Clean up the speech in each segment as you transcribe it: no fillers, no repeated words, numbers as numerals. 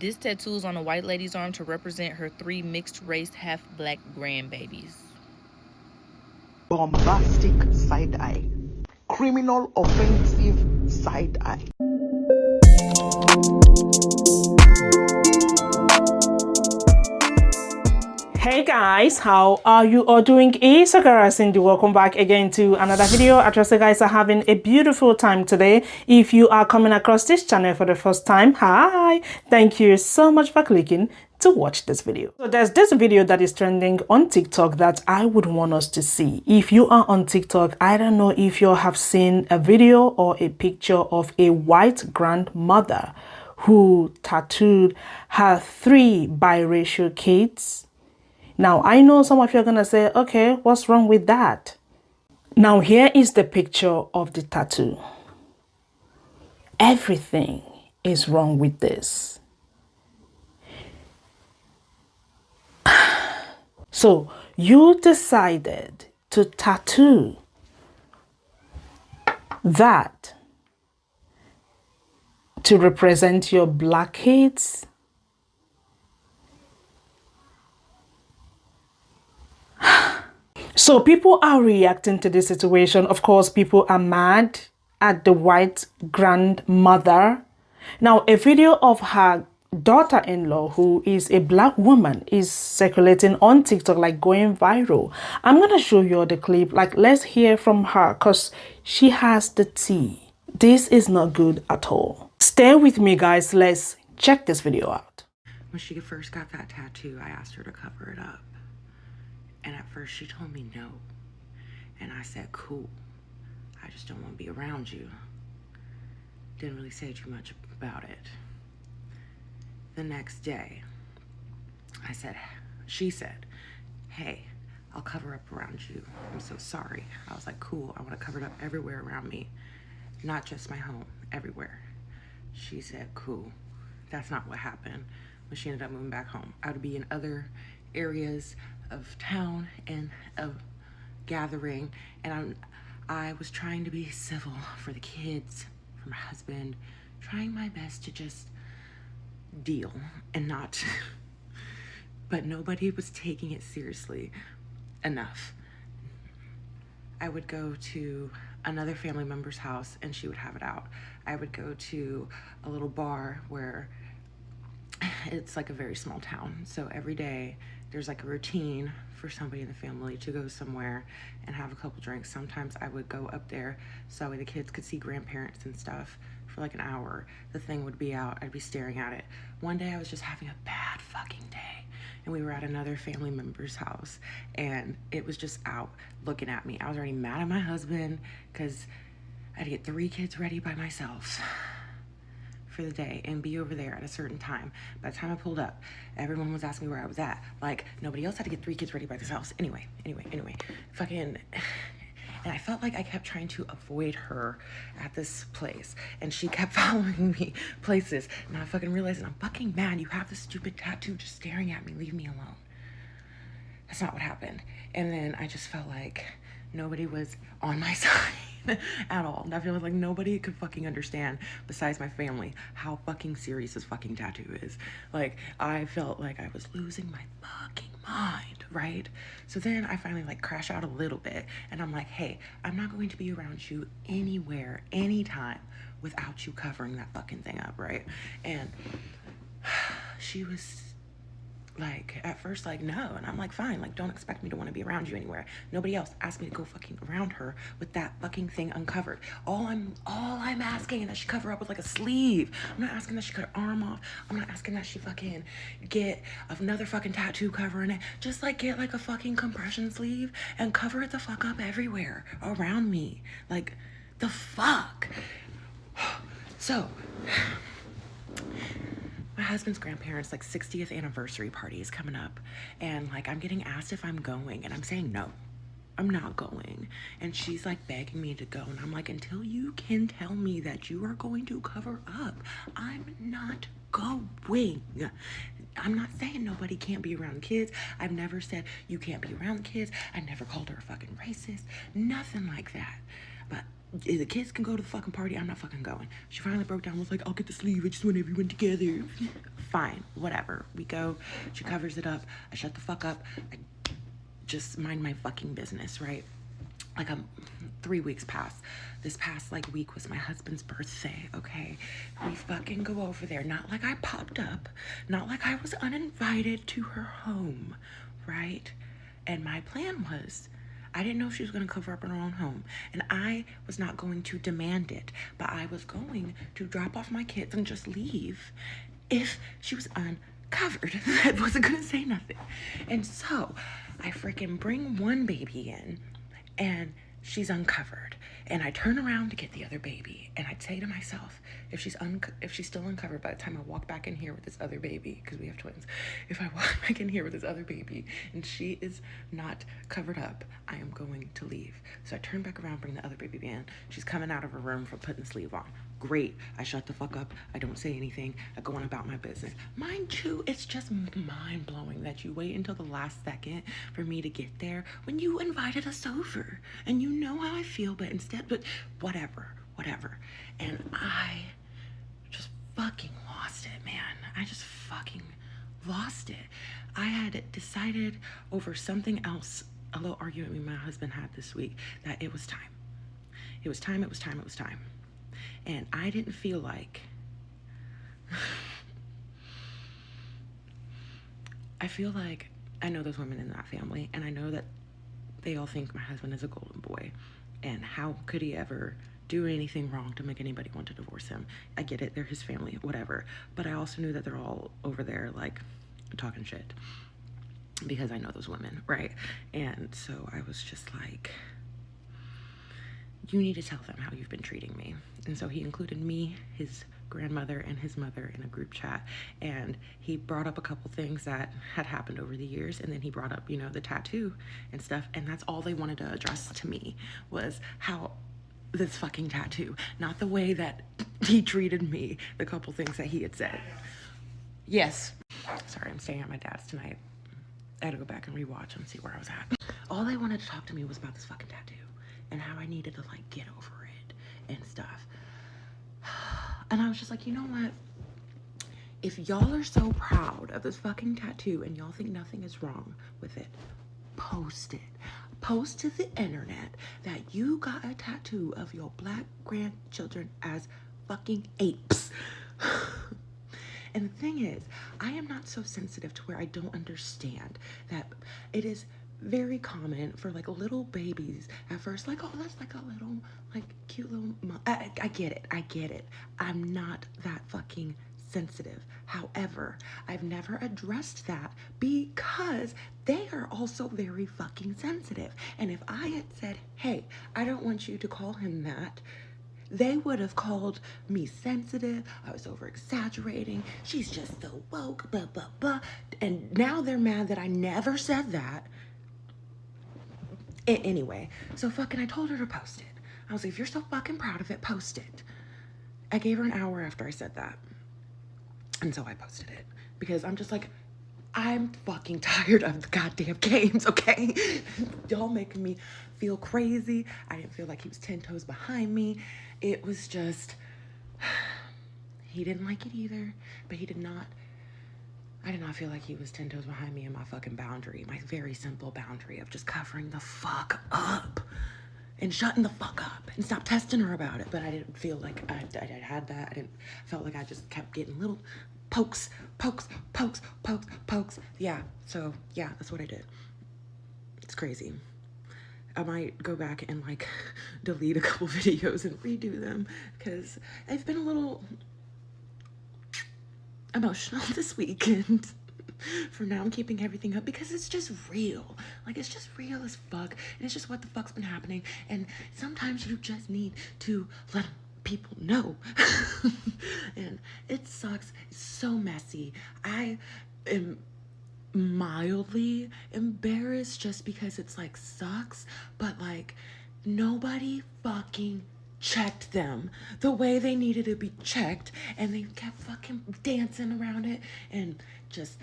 This tattoo is on a white lady's arm to represent her 3 mixed-race, half-black grandbabies. Bombastic side eye. Criminal offensive side eye. Hey guys, how are you all doing? It's Cindy. Welcome back again to another video. I trust you guys are having a beautiful time today. If you are coming across this channel for the first time, hi, thank you so much for clicking to watch this video. So there's this video that is trending on TikTok that I would want us to see. If you are on TikTok, I don't know if you have seen a video or a picture of a white grandmother who tattooed her 3 biracial kids. Now, I know some of you are going to say, okay, what's wrong with that? Now, here is the picture of the tattoo. Everything is wrong with this. So, you decided to tattoo that to represent your black kids. So people are reacting to this situation. Of course, people are mad at the white grandmother. Now, a video of her daughter-in-law, who is a black woman, is circulating on TikTok, like going viral. I'm going to show you the clip. Like, let's hear from her because she has the tea. This is not good at all. Stay with me, guys. Let's check this video out. When she first got that tattoo, I asked her to cover it up. And at first she told me no. And I said, cool. I just don't want to be around you. Didn't really say too much about it. The next day, she said, hey, I'll cover up around you. I'm so sorry. I was like, cool. I want to cover it up everywhere around me. Not just my home, everywhere. She said, cool. That's not what happened when she ended up moving back home. I would be in other areas of town and of gathering, and I was trying to be civil for the kids, for my husband, trying my best to just deal and not but nobody was taking it seriously enough. I would go to another family member's house and she would have it out. I would go to a little bar where it's like a very small town, so every day there's like a routine for somebody in the family to go somewhere and have a couple drinks. Sometimes I would go up there so that way the kids could see grandparents and stuff for like an hour. The thing would be out, I'd be staring at it. One day I was just having a bad fucking day and we were at another family member's house and it was just out looking at me. I was already mad at my husband because I had to get 3 kids ready by myself for the day and be over there at a certain time. By the time I pulled up, everyone was asking me where I was at. Like, nobody else had to get 3 kids ready by themselves. Anyway, fucking, and I felt like I kept trying to avoid her at this place, and she kept following me places, and I fucking realized I'm fucking mad. You have this stupid tattoo just staring at me. Leave me alone. That's not what happened. And then I just felt like nobody was on my side at all. I feel like nobody could fucking understand besides my family how fucking serious this fucking tattoo is. Like, I felt like I was losing my fucking mind, right? So then I finally like crash out a little bit and I'm like, hey, I'm not going to be around you anywhere, anytime without you covering that fucking thing up, right? And she was like, at first, like, no. And I'm like, fine, like, don't expect me to want to be around you anywhere. Nobody else asked me to go fucking around her with that fucking thing uncovered. All I'm asking is that she cover up with like a sleeve. I'm not asking that she cut her arm off. I'm not asking that she fucking get another fucking tattoo covering it. Just like get like a fucking compression sleeve and cover it the fuck up everywhere around me. Like, the fuck? So my husband's grandparents' like 60th anniversary party is coming up, and like I'm getting asked if I'm going, and I'm saying no, I'm not going. And she's like begging me to go, and I'm like, until you can tell me that you are going to cover up, I'm not going. I'm not saying nobody can't be around kids. I've never said you can't be around kids. I never called her a fucking racist. Nothing like that. But the kids can go to the fucking party. I'm not fucking going. She finally broke down, was like, I'll get the sleeve. I just want everyone together. Fine, whatever. We go. She covers it up. I shut the fuck up. I just mind my fucking business, right? Like 3 weeks passed. This past like week was my husband's birthday, okay? We fucking go over there. Not like I popped up. Not like I was uninvited to her home, right? And my plan was, I didn't know if she was going to cover up in her own home. And I was not going to demand it. But I was going to drop off my kids and just leave if she was uncovered. I wasn't going to say nothing. And so I freaking bring one baby in and she's uncovered. And I turn around to get the other baby. And I'd say to myself, if she's still uncovered by the time I walk back in here with this other baby, because we have twins, if I walk back in here with this other baby and she is not covered up, I am going to leave. So I turn back around, bring the other baby in. She's coming out of her room from putting the sleeve on. Great. I shut the fuck up. I don't say anything. I go on about my business. Mind you, it's just mind-blowing that you wait until the last second for me to get there when you invited us over. And you know how I feel, but whatever. And I just fucking lost it, man. I just fucking lost it. I had decided over something else, a little argument me and my husband had this week, that it was time. It was time. And I didn't feel like, I feel like I know those women in that family, and I know that they all think my husband is a golden boy, and how could he ever do anything wrong to make anybody want to divorce him? I get it, they're his family, whatever. But I also knew that they're all over there, like, talking shit, because I know those women, right? And so I was just like, you need to tell them how you've been treating me. And so he included me, his grandmother, and his mother in a group chat. And he brought up a couple things that had happened over the years. And then he brought up, the tattoo and stuff. And that's all they wanted to address to me was how this fucking tattoo, not the way that he treated me, the couple things that he had said. Yes. Sorry, I'm staying at my dad's tonight. I had to go back and rewatch and see where I was at. All they wanted to talk to me was about this fucking tattoo and how I needed to like get over it and stuff. And I was just like, you know what? If y'all are so proud of this fucking tattoo and y'all think nothing is wrong with it, post it. Post to the internet that you got a tattoo of your black grandchildren as fucking apes. And the thing is, I am not so sensitive to where I don't understand that it is very common for like little babies at first, like, oh, that's like a little, like, cute little I get it. I'm not that fucking sensitive. However, I've never addressed that because they are also very fucking sensitive. And if I had said, hey, I don't want you to call him that, they would have called me sensitive. I was over exaggerating. She's just so woke, blah, blah, blah. And now they're mad that I never said that. Anyway, so fucking I told her to post it. I was like, if you're so fucking proud of it, post it. I gave her an hour after I said that. And so I posted it because I'm just like, I'm fucking tired of the goddamn games, okay? Y'all making me feel crazy. I didn't feel like he was 10 toes behind me. It was just, he didn't like it either, but I did not feel like he was 10 toes behind me in my fucking boundary, my very simple boundary of just covering the fuck up and shutting the fuck up and stop testing her about it. But I didn't feel like I had that. Felt like I just kept getting little pokes. Yeah, so yeah, that's what I did. It's crazy. I might go back and like delete a couple videos and redo them because I've been a little emotional this weekend. For now, I'm keeping everything up because it's just real. Like, it's just real as fuck. And it's just what the fuck's been happening. And sometimes you just need to let people know. And it sucks. It's so messy. I am mildly embarrassed just because it's like sucks. But like, nobody fucking checked them the way they needed to be checked, and they kept fucking dancing around it, and just,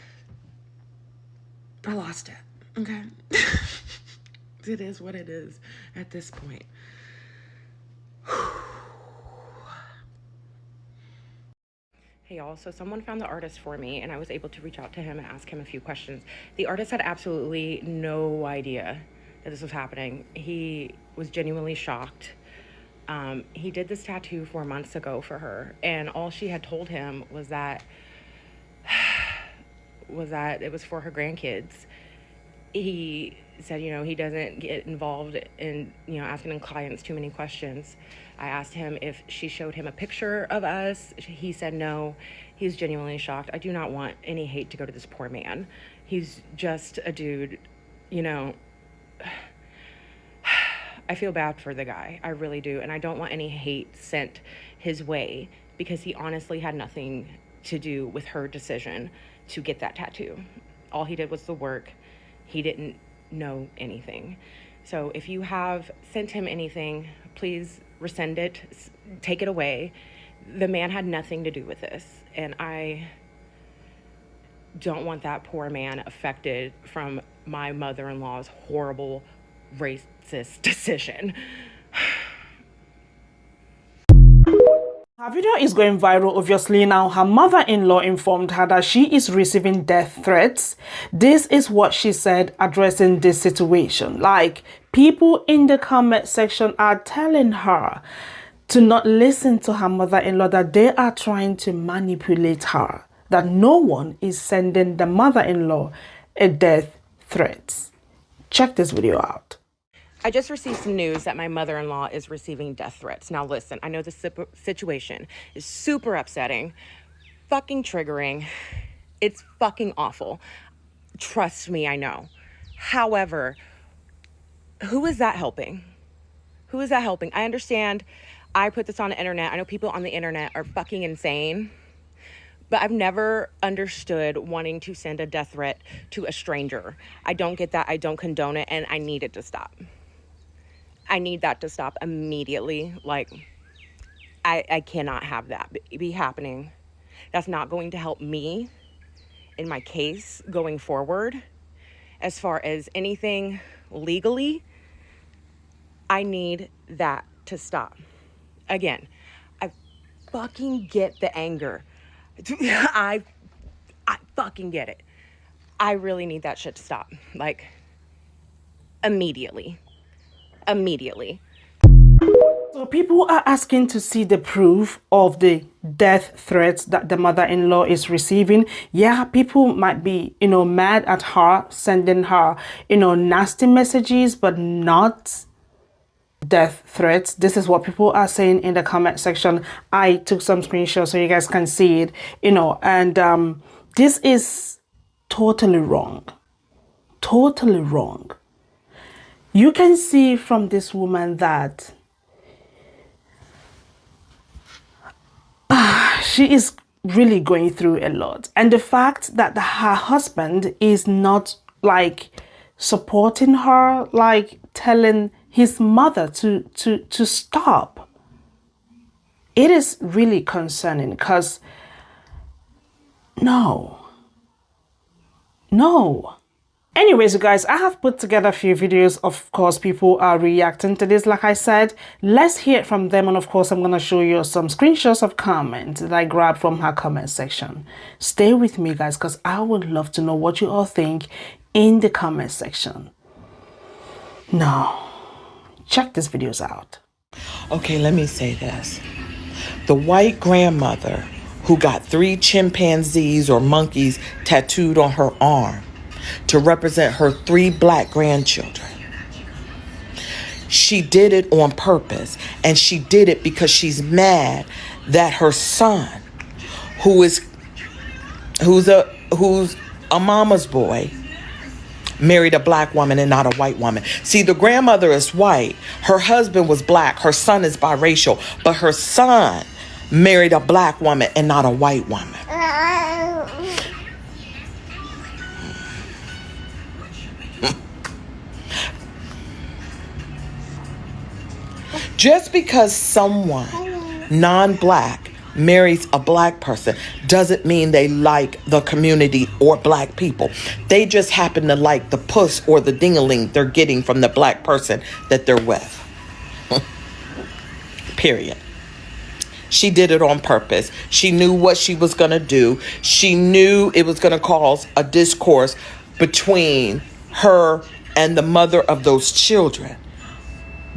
I lost it, okay? It is what it is at this point. Hey y'all, so someone found the artist for me and I was able to reach out to him and ask him a few questions. The artist had absolutely no idea that this was happening. He was genuinely shocked. He did this tattoo 4 months ago for her, and all she had told him was that it was for her grandkids. He said, he doesn't get involved in, asking clients too many questions. I asked him if she showed him a picture of us. He said no. He's genuinely shocked. I do not want any hate to go to this poor man. He's just a dude, I feel bad for the guy. I really do. And I don't want any hate sent his way because he honestly had nothing to do with her decision to get that tattoo. All he did was the work. He didn't know anything. So if you have sent him anything, please rescind it, take it away. The man had nothing to do with this. And I don't want that poor man affected from my mother-in-law's horrible racist decision. Her video is going viral, obviously. Now, her mother-in-law informed her that she is receiving death threats. This is what she said addressing this situation. Like, people in the comment section are telling her to not listen to her mother-in-law, that they are trying to manipulate her, that no one is sending the mother-in-law a death threat. Check this video out. I just received some news that my mother-in-law is receiving death threats. Now listen, I know this situation is super upsetting, fucking triggering. It's fucking awful. Trust me, I know. However, who is that helping? Who is that helping? I understand I put this on the internet. I know people on the internet are fucking insane, but I've never understood wanting to send a death threat to a stranger. I don't get that. I don't condone it, and I need it to stop. I need that to stop immediately. Like, I cannot have that be happening. That's not going to help me in my case going forward. As far as anything legally, I need that to stop. Again, I fucking get the anger. I fucking get it. I really need that shit to stop. Like, immediately. So people are asking to see the proof of the death threats that the mother-in-law is receiving. Yeah, people might be, mad at her, sending her, nasty messages, but not death threats. This is what people are saying in the comment section. I took some screenshots so you guys can see it, and this is totally wrong. Totally wrong. You can see from this woman that she is really going through a lot. And the fact that her husband is not like supporting her, like telling his mother to stop. It is really concerning because no. Anyways, you guys, I have put together a few videos. Of course, people are reacting to this. Like I said, let's hear it from them. And of course, I'm going to show you some screenshots of comments that I grabbed from her comment section. Stay with me, guys, because I would love to know what you all think in the comment section. Now, check these videos out. Okay, let me say this. The white grandmother who got 3 chimpanzees or monkeys tattooed on her arm to represent her 3 black grandchildren. She did it on purpose, and she did it because she's mad that her son, who's a mama's boy, married a black woman and not a white woman. See, the grandmother is white, her husband was black, her son is biracial, but her son married a black woman and not a white woman. Just because someone non-black marries a black person doesn't mean they like the community or black people. They just happen to like the puss or the ding-a-ling they're getting from the black person that they're with. period. She did it on purpose. She knew what she was going to do. She knew it was going to cause a discourse between her and the mother of those children.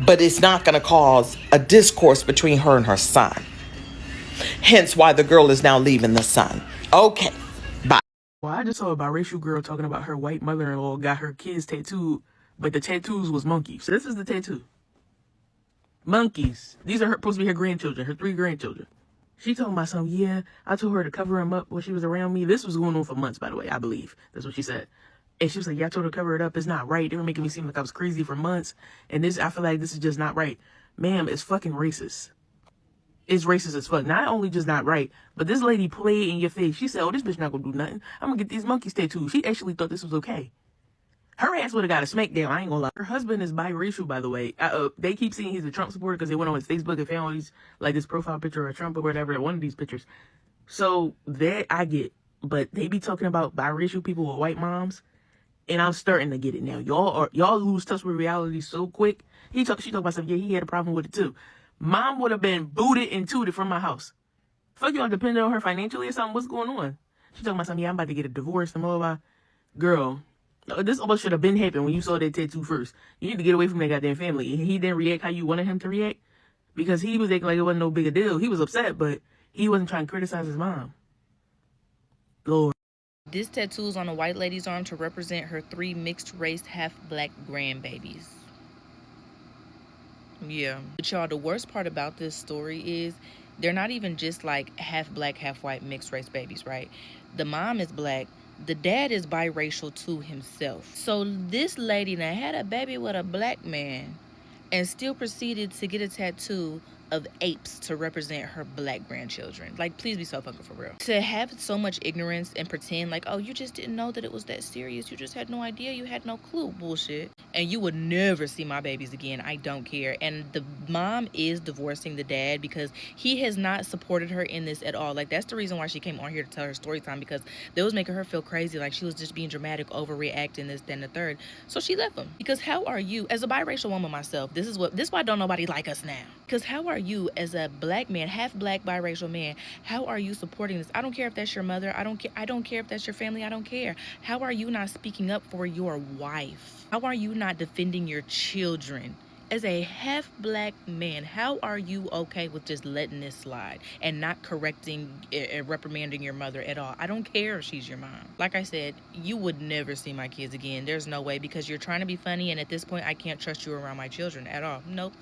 But it's not going to cause a discourse between her and her son. Hence why the girl is now leaving the son. Okay, bye. Well, I just saw a biracial girl talking about her white mother-in-law got her kids tattooed, but the tattoos was monkeys. So this is the tattoo. Monkeys. These are supposed to be her grandchildren, her 3 grandchildren. She told my son, yeah, I told her to cover him up when she was around me. This was going on for months, by the way, I believe. That's what she said. And she was like, yeah, I told her to cover it up. It's not right. They were making me seem like I was crazy for months. And I feel like this is just not right. Ma'am, it's fucking racist. It's racist as fuck. Not only just not right, but this lady played in your face. She said, oh, this bitch not gonna do nothing. I'm gonna get these monkeys tattooed. She actually thought this was okay. Her ass would have got a smackdown. I ain't gonna lie. Her husband is biracial, by the way. They keep saying he's a Trump supporter because they went on his Facebook and found all these, like this profile picture of Trump or whatever, one of these pictures. So that I get, but they be talking about biracial people with white moms, and I'm starting to get it now. Y'all lose touch with reality so quick. She talked about something. Yeah, he had a problem with it too. Mom would have been booted and tooted from my house. Fuck, y'all depending on her financially or something. What's going on? She talking about something. Yeah, I'm about to get a divorce and blah, blah, blah. Girl, this almost should have been happened when you saw that tattoo first. You need to get away from that goddamn family. He didn't react how you wanted him to react because he was acting like it wasn't no big a deal. He was upset, but he wasn't trying to criticize his mom. Lord. This tattoo is on a white lady's arm to represent her 3 mixed race, half black grandbabies. Yeah. But y'all, the worst part about this story is they're not even just like half black, half white mixed race babies, right? The mom is black. The dad is biracial too himself. So this lady now had a baby with a black man and still proceeded to get a tattoo of apes to represent her black grandchildren. Like, please be so fucking for real. To have so much ignorance and pretend like, oh, you just didn't know that it was that serious. You just had no idea. You had no clue. Bullshit. And you would never see my babies again. I don't care. And the mom is divorcing the dad because he has not supported her in this at all. Like, that's the reason why she came on here to tell her story time, because they was making her feel crazy. Like, she was just being dramatic, overreacting, this, then the third. So she left him. Because how are you, as a biracial woman myself, this is why don't nobody like us now. Because how are you, as a black man, half black biracial man, how are you supporting this? I don't care if that's your mother. I don't care if that's your family. I don't care. How are you not speaking up for your wife? How are you not defending your children? As a half black man, how are you okay with just letting this slide and not correcting and reprimanding your mother at all? I don't care if she's your mom. Like I said, you would never see my kids again. There's no way, because you're trying to be funny, and at this point, I can't trust you around my children at all. Nope.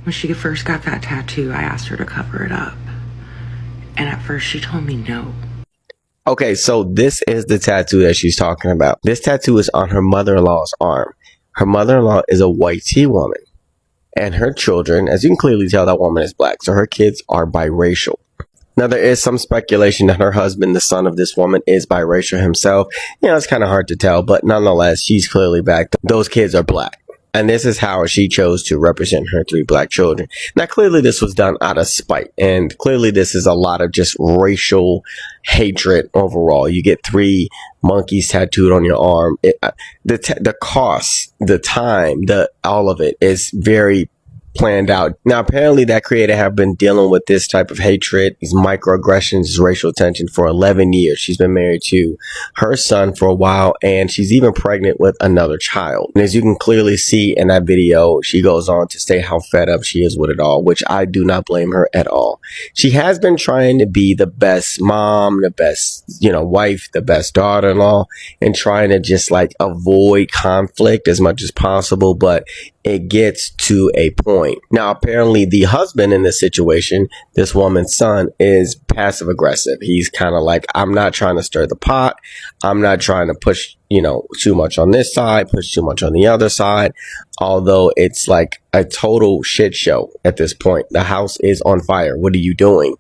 When she first got that tattoo, I asked her to cover it up. And at first she told me no. Okay, so this is the tattoo that she's talking about. This tattoo is on her mother-in-law's arm. Her mother-in-law is a white tea woman. And her children, as you can clearly tell, that woman is black. So her kids are biracial. Now, there is some speculation that her husband, the son of this woman, is biracial himself. You know, it's kind of hard to tell, but nonetheless, she's clearly black. Those kids are black. And this is how she chose to represent her 3 black children. Now, clearly this was done out of spite. And clearly this is a lot of just racial hatred overall. You get 3 monkeys tattooed on your arm. The cost, the time, all of it is very planned out. Now, apparently that creator have been dealing with this type of hatred, these microaggressions, this racial tension for 11 years. She's been married to her son for a while, and she's even pregnant with another child. And as you can clearly see in that video, she goes on to say how fed up she is with it all, which I do not blame her at all. She has been trying to be the best mom, the best, wife, the best daughter-in-law, and trying to just like avoid conflict as much as possible, but it gets to a point. Now, apparently the husband in this situation, this woman's son, is passive aggressive. He's kind of like, I'm not trying to stir the pot. I'm not trying to push, too much on this side, push too much on the other side. Although it's like a total shit show at this point. The house is on fire. What are you doing?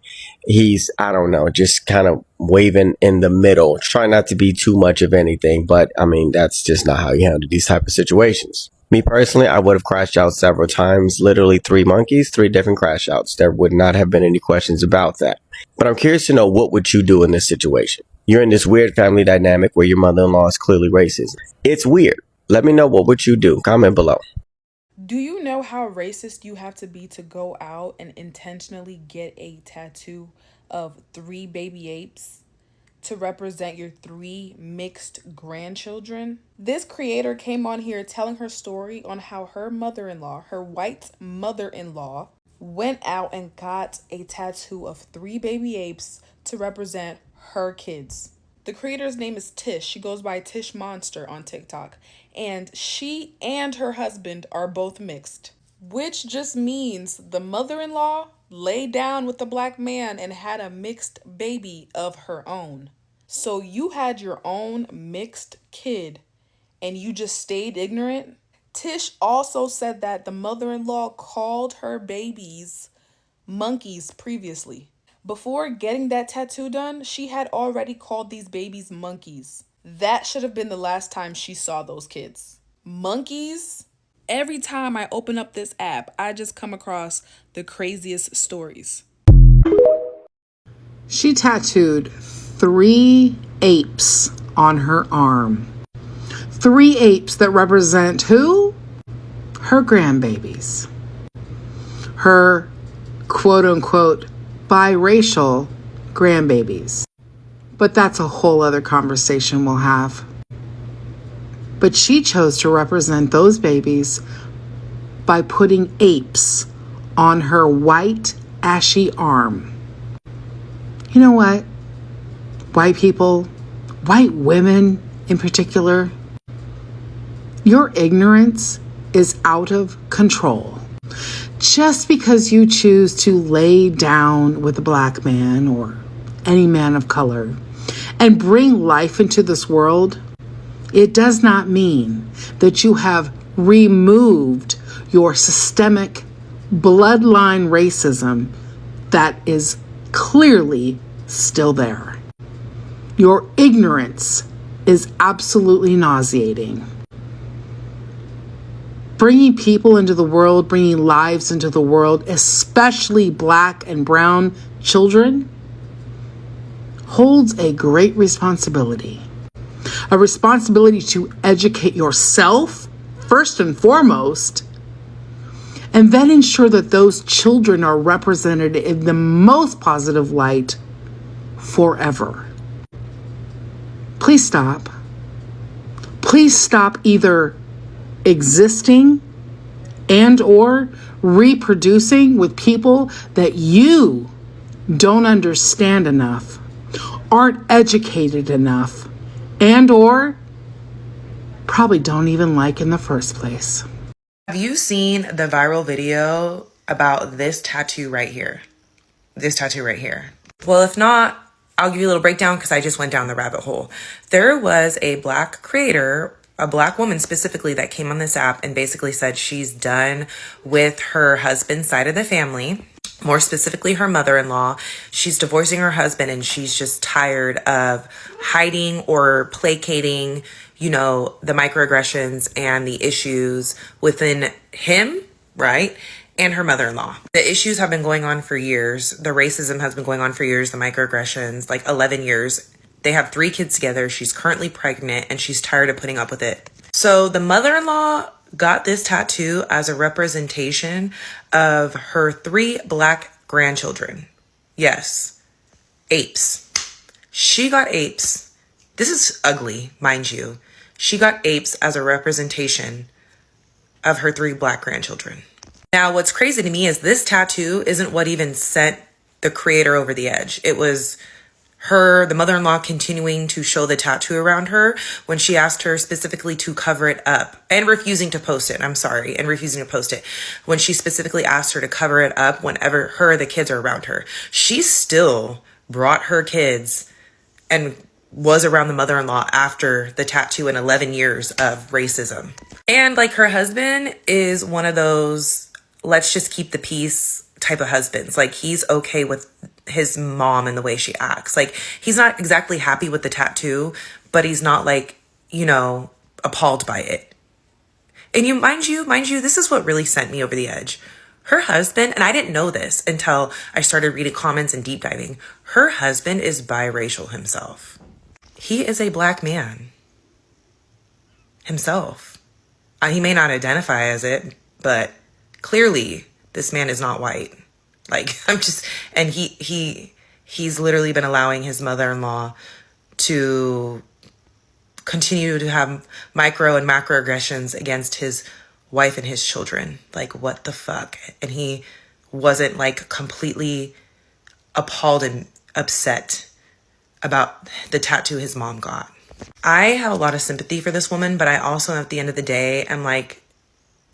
He's, I don't know, just kind of waving in the middle, trying not to be too much of anything. But I mean, that's just not how you handle these type of situations. Me personally, I would have crashed out several times, literally 3 monkeys, 3 different crash outs. There would not have been any questions about that. But I'm curious to know, what would you do in this situation? You're in this weird family dynamic where your mother-in-law is clearly racist. It's weird. Let me know, what would you do? Comment below. Do you know how racist you have to be to go out and intentionally get a tattoo of 3 baby apes to represent your 3 mixed grandchildren? This creator came on here telling her story on how her mother-in-law, her white mother-in-law, went out and got a tattoo of 3 baby apes to represent her kids. The creator's name is Tish. She goes by Tish Monster on TikTok. And she and her husband are both mixed, which just means the mother-in-law laid down with the black man and had a mixed baby of her own. So you had your own mixed kid and you just stayed ignorant? Tish also said that the mother-in-law called her babies monkeys previously. Before getting that tattoo done, she had already called these babies monkeys. That should have been the last time she saw those kids. Monkeys? Every time I open up this app, I just come across the craziest stories. She tattooed 3 apes on her arm. 3 apes that represent who? Her grandbabies. Her quote-unquote biracial grandbabies. But that's a whole other conversation we'll have. But she chose to represent those babies by putting apes on her white, ashy arm. You know what? White people, white women in particular, your ignorance is out of control. Just because you choose to lay down with a black man or any man of color and bring life into this world, it does not mean that you have removed your systemic bloodline racism that is clearly still there. Your ignorance is absolutely nauseating. Bringing people into the world, bringing lives into the world, especially black and brown children, holds a great responsibility. A responsibility to educate yourself, first and foremost, and then ensure that those children are represented in the most positive light forever. Please stop. Please stop either existing and or reproducing with people that you don't understand enough, aren't educated enough, and or probably don't even like in the first place. Have you seen the viral video about this tattoo right here? This tattoo right here. Well, if not, I'll give you a little breakdown because I just went down the rabbit hole. There was a black creator, a black woman specifically, that came on this app and basically said she's done with her husband's side of the family, more specifically her mother-in-law. She's divorcing her husband and she's just tired of hiding or placating, you know, the microaggressions and the issues within him, right? And her mother-in-law. The issues have been going on for years. The racism has been going on for years, the microaggressions, like 11 years. They have 3 kids together. She's currently pregnant and she's tired of putting up with it. So the mother-in-law got this tattoo as a representation of her 3 black grandchildren. Yes, apes. She got apes. This is ugly, mind you. She got apes as a representation of her 3 black grandchildren. Now, what's crazy to me is this tattoo isn't what even sent the creator over the edge. It was the mother-in-law, continuing to show the tattoo around her when she asked her specifically to cover it up and refusing to post it. And refusing to post it. When she specifically asked her to cover it up whenever the kids are around her. She still brought her kids and was around the mother-in-law after the tattoo and 11 years of racism. And like her husband is one of those, let's just keep the peace type of husbands. Like he's okay with his mom and the way she acts. Like he's not exactly happy with the tattoo, but he's not like, you know, appalled by it. And mind you, this is what really sent me over the edge. Her husband, and I didn't know this until I started reading comments and deep diving, her husband is biracial himself. He is a black man himself. He may not identify as it, but clearly this man is not white. Like, and he's literally been allowing his mother-in-law to continue to have micro and macroaggressions against his wife and his children. Like, what the fuck? And he wasn't like completely appalled and upset about the tattoo his mom got. I have a lot of sympathy for this woman, but I also, at the end of the day, am like,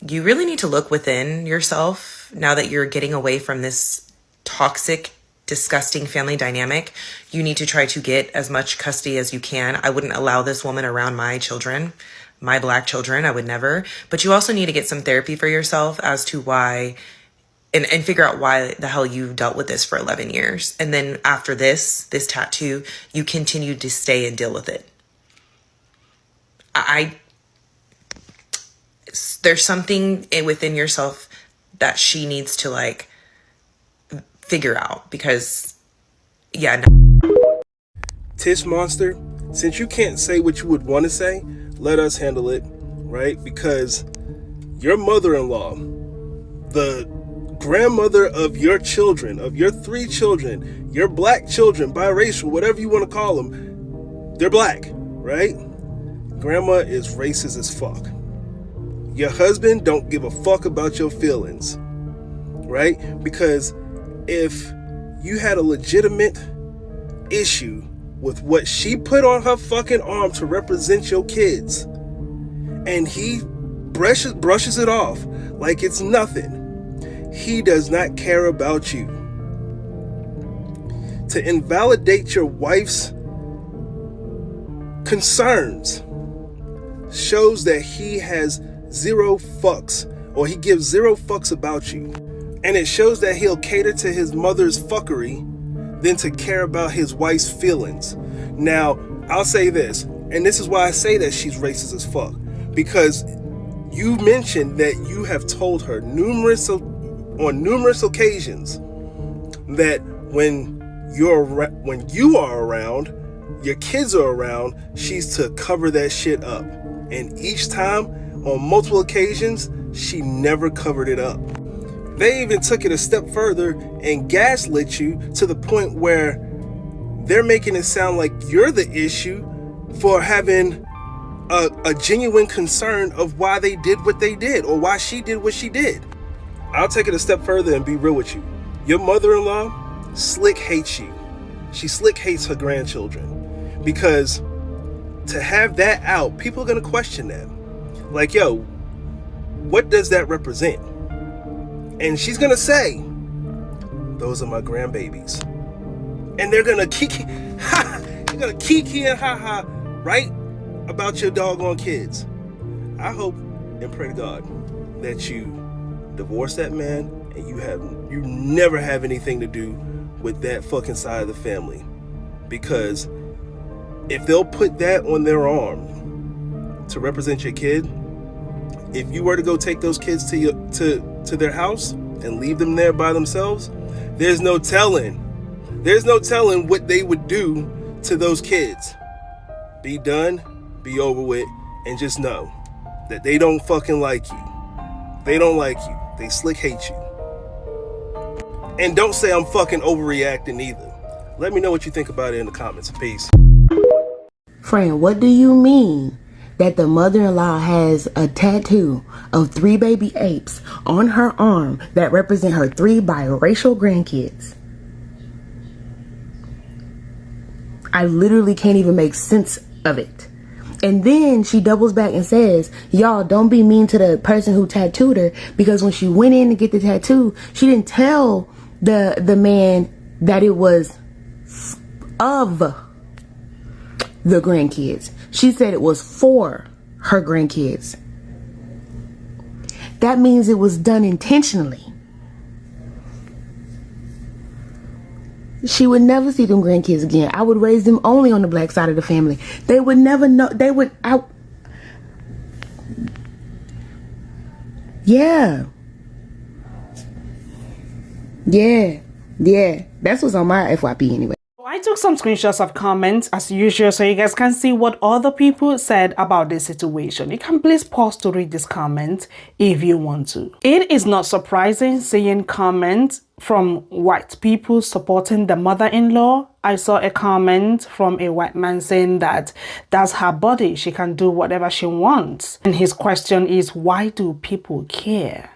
you really need to look within yourself now that you're getting away from this toxic, disgusting family dynamic. You need to try to get as much custody as you can. I wouldn't allow this woman around my children, my Black children. I would never. But you also need to get some therapy for yourself as to why, and figure out why the hell you dealt with this for 11 years. And then after this tattoo, you continue to stay and deal with it. There's something within yourself that she needs to like figure out, because Tish Monster, since you can't say what you would want to say, let us handle it, right? Because your mother-in-law, the grandmother of your children, of your 3 children, your Black children, biracial, whatever you want to call them, they're Black, right? Grandma is racist as fuck. Your husband don't give a fuck about your feelings, right? Because if you had a legitimate issue with what she put on her fucking arm to represent your kids, and he brushes it off like it's nothing, he does not care about you. To invalidate your wife's concerns shows that he has zero fucks, or he gives zero fucks about you. And it shows that he'll cater to his mother's fuckery than to care about his wife's feelings. Now, I'll say this, and this is why I say that she's racist as fuck, because you mentioned that you have told her on numerous occasions that when you are around, your kids are around, she's to cover that shit up. And each time, on multiple occasions, she never covered it up. They even took it a step further and gaslit you to the point where they're making it sound like you're the issue for having a genuine concern of why they did what they did, or why she did what she did. I'll take it a step further and be real with you. Your mother-in-law slick hates you. She slick hates her grandchildren, because to have that out, people are going to question that. Like, yo, what does that represent? And she's going to say, those are my grandbabies. And they're going to kiki, you're going to kiki and ha-ha, right? About your doggone kids. I hope and pray to God that you divorce that man and you never have anything to do with that fucking side of the family. Because if they'll put that on their arm to represent your kid, if you were to go take those kids to their house and leave them there by themselves, there's no telling what they would do to those kids. Be done, be over with, and just know that they don't fucking like you. They don't like you. They slick hate you. And don't say I'm fucking overreacting either. Let me know what you think about it in the comments. Peace. Friend, what do you mean that the mother-in-law has a tattoo of 3 baby apes on her arm that represent her 3 biracial grandkids? I literally can't even make sense of it. And then she doubles back and says, y'all, don't be mean to the person who tattooed her, because when she went in to get the tattoo, she didn't tell the man that it was of the grandkids. She said it was for her grandkids. That means it was done intentionally. She would never see them grandkids again. I would raise them only on the Black side of the family. They would never know. They would out. Yeah. That's what's on my FYP anyway. I took some screenshots of comments as usual so you guys can see what other people said about this situation. You can please pause to read this comment if you want to. It is not surprising seeing comments from white people supporting the mother-in-law. I saw a comment from a white man saying that that's her body, she can do whatever she wants. And his question is, why do people care?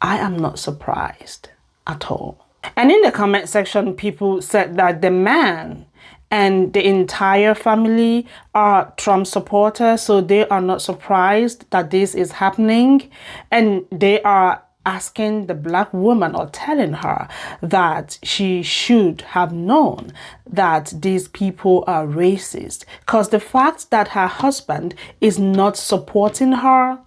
I am not surprised at all. And in the comment section, people said that the man and the entire family are Trump supporters, so they are not surprised that this is happening. And they are asking the black woman or telling her that she should have known that these people are racist. Because the fact that her husband is not supporting her,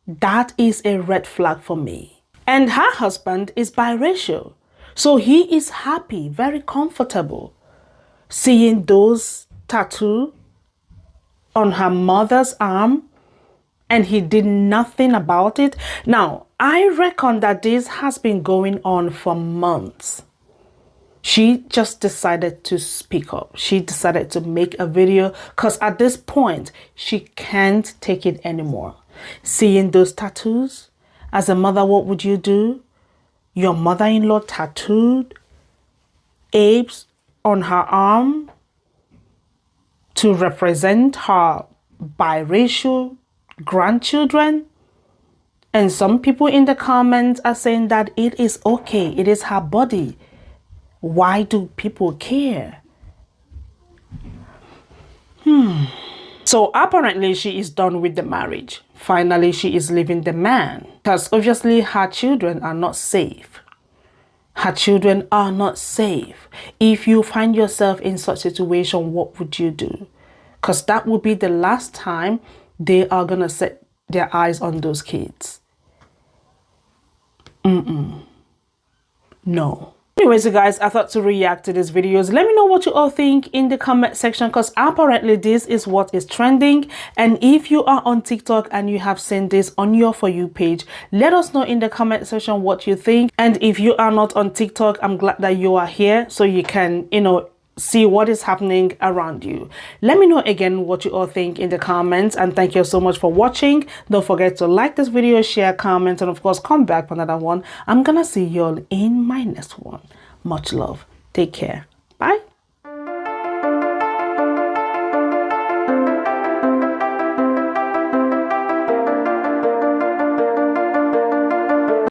that is a red flag for me. And her husband is biracial. So he is happy, very comfortable seeing those tattoos on her mother's arm, and he did nothing about it. Now, I reckon that this has been going on for months. She just decided to speak up. She decided to make a video because at this point, she can't take it anymore. Seeing those tattoos, as a mother, what would you do? Your mother-in-law tattooed apes on her arm to represent her biracial grandchildren. And some people in the comments are saying that it is okay. It is her body. Why do people care? So apparently she is done with the marriage. Finally, she is leaving the man because obviously her children are not safe. Her children are not safe. If you find yourself in such a situation, what would you do? Because that would be the last time they are going to set their eyes on those kids. No. Anyways, you guys, I thought to react to these videos. Let me know what you all think in the comment section because apparently this is what is trending. And if you are on TikTok and you have seen this on your For You page, let us know in the comment section what you think. And if you are not on TikTok, I'm glad that you are here so you can, see what is happening around you. Let me know again what you all think in the comments, and thank you so much for watching. Don't forget to like this video, share, comment, and of course come back for another one. I'm gonna see you all in my next one. Much love. Take care. Bye.